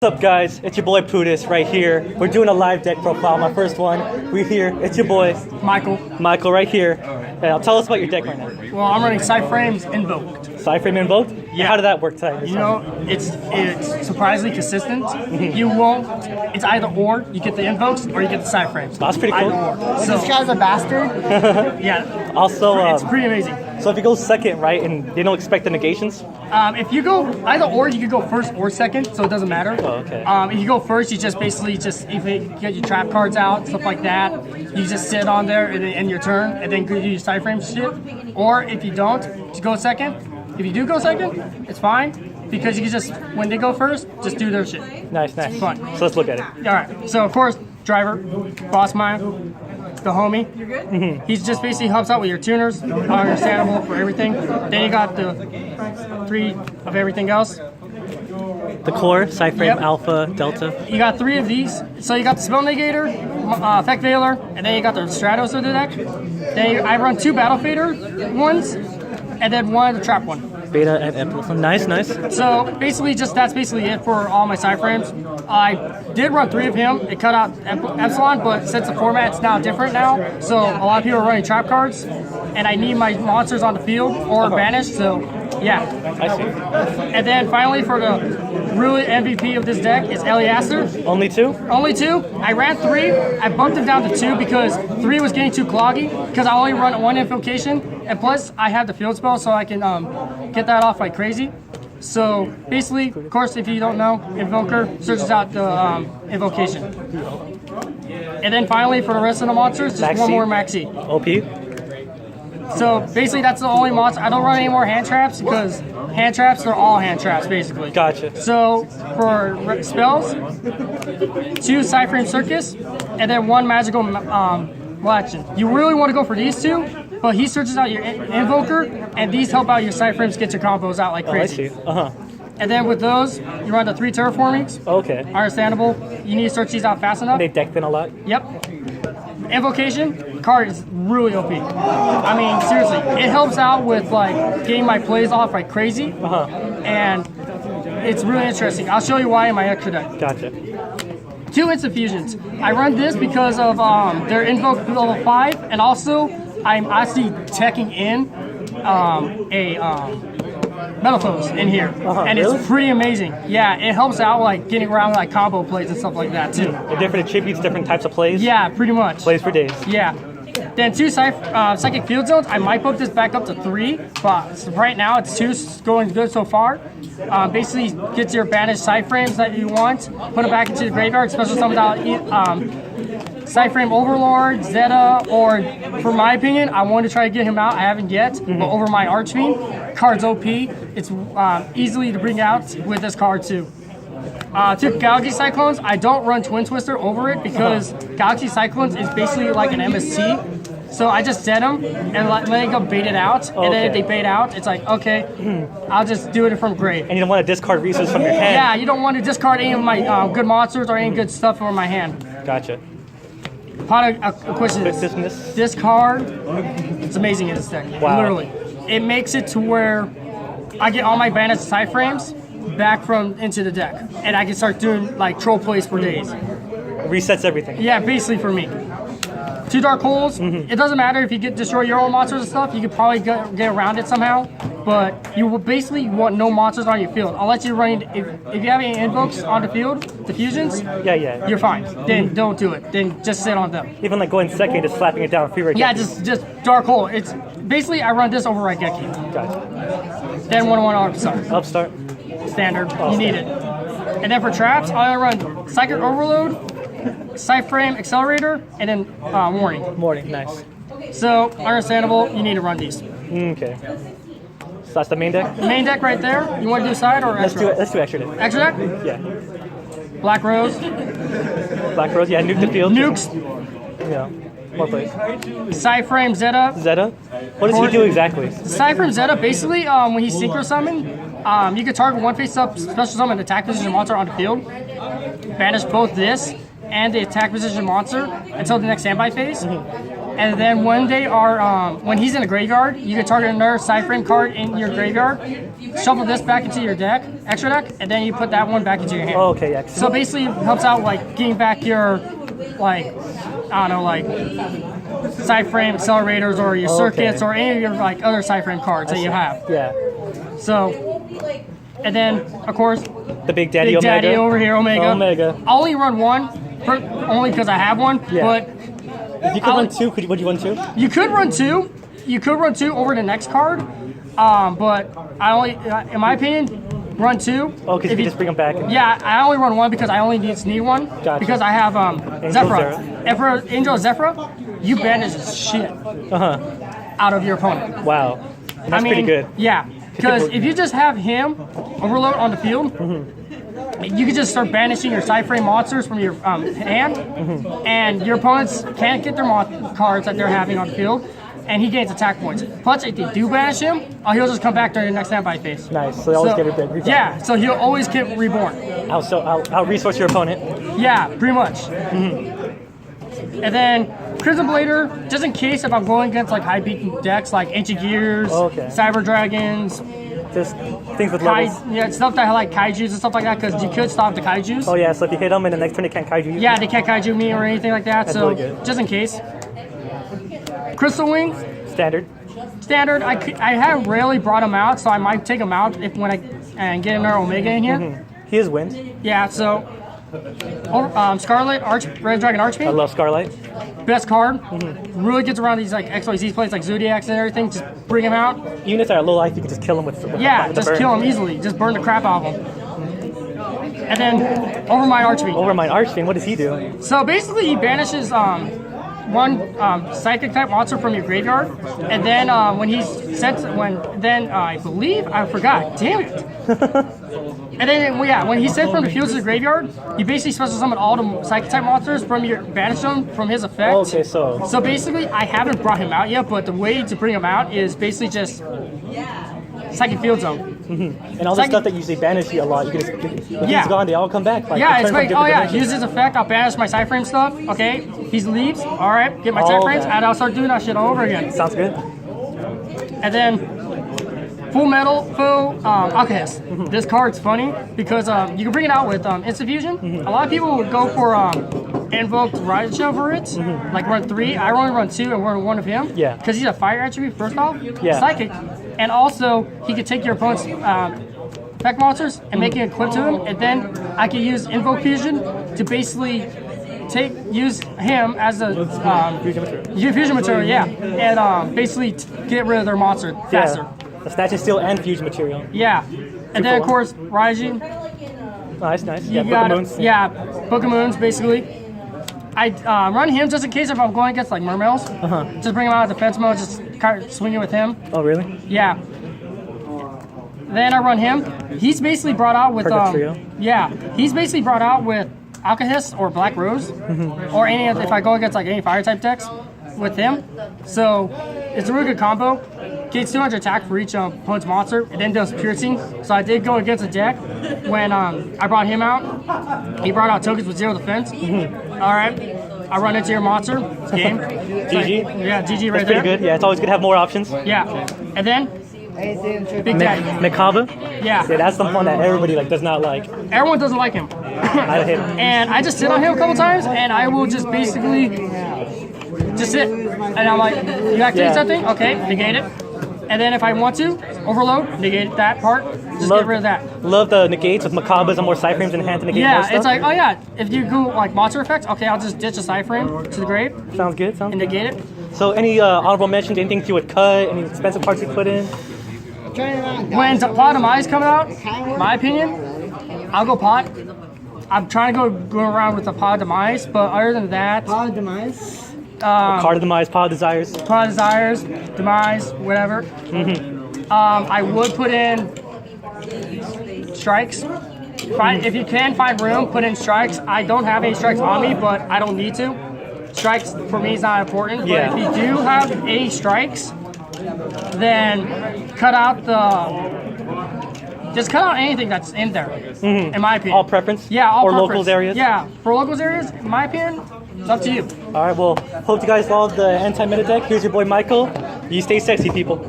What's up, guys? It's your boy Pudis right here. We're doing a live deck profile, my first one. We're here. It's your boy Michael right here. Tell us about your deck right now. Well, I'm running psyframes Invoked. Psyframe Invoked? Yeah. How did that work tonight? You know, it's surprisingly consistent. You won't. It's either or. You get the invokes or you get the psyframes. That's pretty cool. So This guy's a bastard. yeah, Also, it's pretty amazing. so if you go second, right, and they don't expect the negations? If you go either or, you could go first or second, so it doesn't matter. Oh, okay. If you go first, you just basically if you get your trap cards out, stuff like that, you just sit on there and then end your turn, and then do your psyframe shit. Or if you don't, you go second. If you do go second, it's fine because you can just when they go first, just do their shit. Nice. Fun. So let's look at it. All right. So of course, driver, boss mine, the homie. He just basically helps out with your tuners, understandable for everything. Then you got the 3 of everything else. The core, Psyframe, Yep. Alpha, Delta. You got 3 of these. So you got the Spell Negator, Effect Veiler, and then you got the Stratos of the deck. Then I run 2 Battle Fader ones, and then 1 of the Trap one. Beta and Epsilon. Nice. So basically, that's basically it for all my psyframes. I did run 3 of him. It cut out Epsilon, but since the format's now different now, so a lot of people are running trap cards, and I need my monsters on the field or banished. So yeah. I see. And then finally, for the really MVP of this deck is Eliasser. Only 2? Only 2. I ran 3. I bumped him down to 2 because 3 was getting too cloggy because I only run 1 invocation, and plus I have the field spell, so I can get that off like crazy. So basically, of course, if you don't know, Invoker searches out the invocation. And then finally, for the rest of the monsters, just one more Maxi. OP? So basically, that's the only monster. I don't run any more hand traps because hand traps are all hand traps, basically. Gotcha. So for spells, 2 Psyframe Circus, and then 1 magical action. You really want to go for these 2, but he searches out your Invoker, and these help out your Psyframes get your combos out like crazy. Oh, I see. And then with those, you run the 3 Terraformings. Okay. Understandable. You need to search these out fast enough. They deck thin a lot? Yep. Invocation card is really OP. I mean, seriously, it helps out with like getting my plays off like crazy, and it's really interesting. I'll show you why in my extra deck. Gotcha. 2 instant fusions. I run this because of their invoke level 5, and also I'm actually teching in Metalphos in here, and really? it's pretty amazing. Yeah, it helps out like getting around like combo plays and stuff like that too. It different attributes, different types of plays? Yeah, pretty much. Plays for days. Yeah. Then 2 psychic field zones. I might put this back up to 3, but right now it's 2 going good so far. Basically, gets your banished psyframes that you want, put them back into the graveyard, special summon out Psyframe Overlord, Zeta, or for my opinion, I want to try to get him out. I haven't yet, but over my Archfiend. Card's OP. It's easily to bring out with this card too. 2 Galaxy Cyclones. I don't run Twin Twister over it because Galaxy Cyclones is basically like an MST. So I just set them and let them bait it out. And then if they bait out, it's like, okay, I'll just do it from grade. And you don't want to discard resources from your hand? Yeah, you don't want to discard any of my good monsters or any good stuff from my hand. Gotcha. Part of a question is, this card, it's amazing in this deck. Wow. Literally. It makes it to where I get all my banished Psyframes back into the deck. And I can start doing like troll plays for days. Resets everything. Yeah, basically for me. 2 Dark Holes. It doesn't matter if you destroy your own monsters and stuff. You could probably get around it somehow. But you will basically want no monsters on your field. Unless you're running, if you have any invokes on the field, the fusions, Yeah. you're fine. Then don't do it. Then just sit on them. Even like going second, just slapping it down, free rate. Yeah, just Dark Hole. It's basically I run this over Raigeki. Gotcha. Then 1/1 Upstart. Upstart. Standard. You need it. And then for traps, I run Psychic Overload, Psyframe Accelerator, and then Warning. Morning, nice. So understandable. You need to run these. Okay. So that's the main deck? Main deck right there. You want to do side or extra? Let's do extra deck. Extra deck? Yeah. Black Rose. Black Rose, yeah, nuke the field. Nukes. Yeah. More plays. Psyframe Zeta. Zeta? What does he do exactly? Psyframe Zeta, basically, when he synchro summon, you can target 1 face-up special summon attack position monster on the field. Banish both this and the attack position monster until the next standby phase. And then when they are, when he's in a graveyard, you can target another psyframe card in your graveyard, shuffle this back into your deck, extra deck, and then you put that one back into your hand. Oh, okay, yeah. So basically, it helps out like getting back your, like, I don't know, like psyframe accelerators or your circuits or any of your like other psyframe cards that you have. Yeah. So, and then of course the Big Daddy Big Omega. Daddy over here, Omega. Omega. I only run one, only because I have one. Yeah. But if you could run two, would you run two? You could run two. You could run two over the next card. But I only, in my opinion, run two. Oh, because you can just bring them back. Yeah, I only run one because I only need one. Gotcha. Because I have Zephyra. If Angel Zephyra, you banish shit out of your opponent. Wow. That's pretty good. Yeah, because if you just have him overload on the field, you can just start banishing your psyframe monsters from your hand, and your opponents can't get their cards that they're having on the field, and he gains attack points. Plus, if they do banish him, he'll just come back during the next standby phase. Nice. So they always get reborn. Yeah, so he'll always get reborn. I'll resource your opponent. Yeah, pretty much. And then Crimson Blader, just in case if I'm going against like high beaten decks like Ancient Gears, Cyber Dragons, just things with levels. Yeah, stuff that like kaijus and stuff like that, because you could stop the kaijus. Oh yeah, so if you hit them and the next turn they can't kaiju you. Yeah, they can't kaiju me or anything like that. That's so really good. Just in case. Crystal Wing. Standard. Standard. I have rarely brought him out, so I might take him out when I get another Omega in here. He is wind. Yeah, so Scarlet Red Dragon Archfiend. I love Scarlet. Best card. Really gets around these like XYZ plays like Zodiacs and everything. Just bring him out. Units that are low life, you can just kill them with just kill him easily. Just burn the crap out of him. And then Overmind Archfiend. Overmind Archfiend. What does he do? So basically, he banishes one psychic type monster from your graveyard, and then when he's sent, I believe I forgot. Damn it. And then when he's sent from the field to the graveyard, you basically special summon all the psychic type monsters from your banish them from his effect. Okay, so basically, I haven't brought him out yet, but the way to bring him out is basically just Psychic Field Zone. And all the stuff that usually banish you a lot, you can just, when he's gone, they all come back. Like, it's like, use his effect, I'll banish my psyframe stuff. Okay, he leaves. All right, get my psyframes, and I'll start doing that shit all over again. Sounds good. And then Full Alchemist. This card's funny because you can bring it out with Instant Fusion. A lot of people would go for Invoked Raja for it, like run 3. I only run 2 and run 1 of him. Yeah. Because he's a fire attribute, first off. Yeah. Psychic. And also, he could take your opponent's effect monsters and make it equip to him, and then I can use Invocation to basically use him as a fusion material, and basically get rid of their monster faster. Yeah. The Snatch and Steel and Fusion material. Yeah. And then, of course, Raijin. Nice. Yeah, Book of Moons. Yeah, Book of Moons, basically. I run him just in case if I'm going against, like, Mermails. Just bring him out of defense mode, just kind of swing it with him. Oh, really? Yeah. Then I run him. He's basically brought out with... he's basically brought out with Alchemist or Black Rose. Or any of, if I go against, like, any fire-type decks with him. So, it's a really good combo. Gains 200 attack for each opponent's monster, and then does piercing. So I did go against a deck when I brought him out. He brought out tokens with 0 defense. All right, I run into your monster. It's game. GG. Yeah, GG right That's pretty good. Yeah, it's always good to have more options. Yeah, and then Big Daddy. Mekaba? Yeah, that's the one that everybody does not like. Everyone doesn't like him. I hate him. And I just sit on him a couple times, and I will just basically just sit. And I'm like, you activate something? Okay, negate it. And then if I want to, overload, negate that part, just get rid of that. Love the negates with Makabas and more psyframes in hand to negate more stuff. It's like, if you go like monster effects, okay, I'll just ditch a psyframe to the grave. Sounds good, and negate it. So any honorable mentions, anything you would cut, any expensive parts you put in? When Pot Demise comes out, my opinion, I'll go Pot. I'm trying to go around with the Pot Demise, but other than that... Pot Demise? Card Demise, Pod Desires. Pod Desires, Demise, whatever. I would put in Strikes. If you can find room, put in Strikes. I don't have any Strikes on me, but I don't need to. Strikes, for me, is not important. But if you do have any Strikes, then cut out just cut out anything that's in there, in my opinion. All preference? Yeah, all or preference. locals areas? Yeah, for locals areas, in my opinion, It's up to you. All right, well, hope you guys love the anti-meta deck. Here's your boy Michael. You stay sexy, people.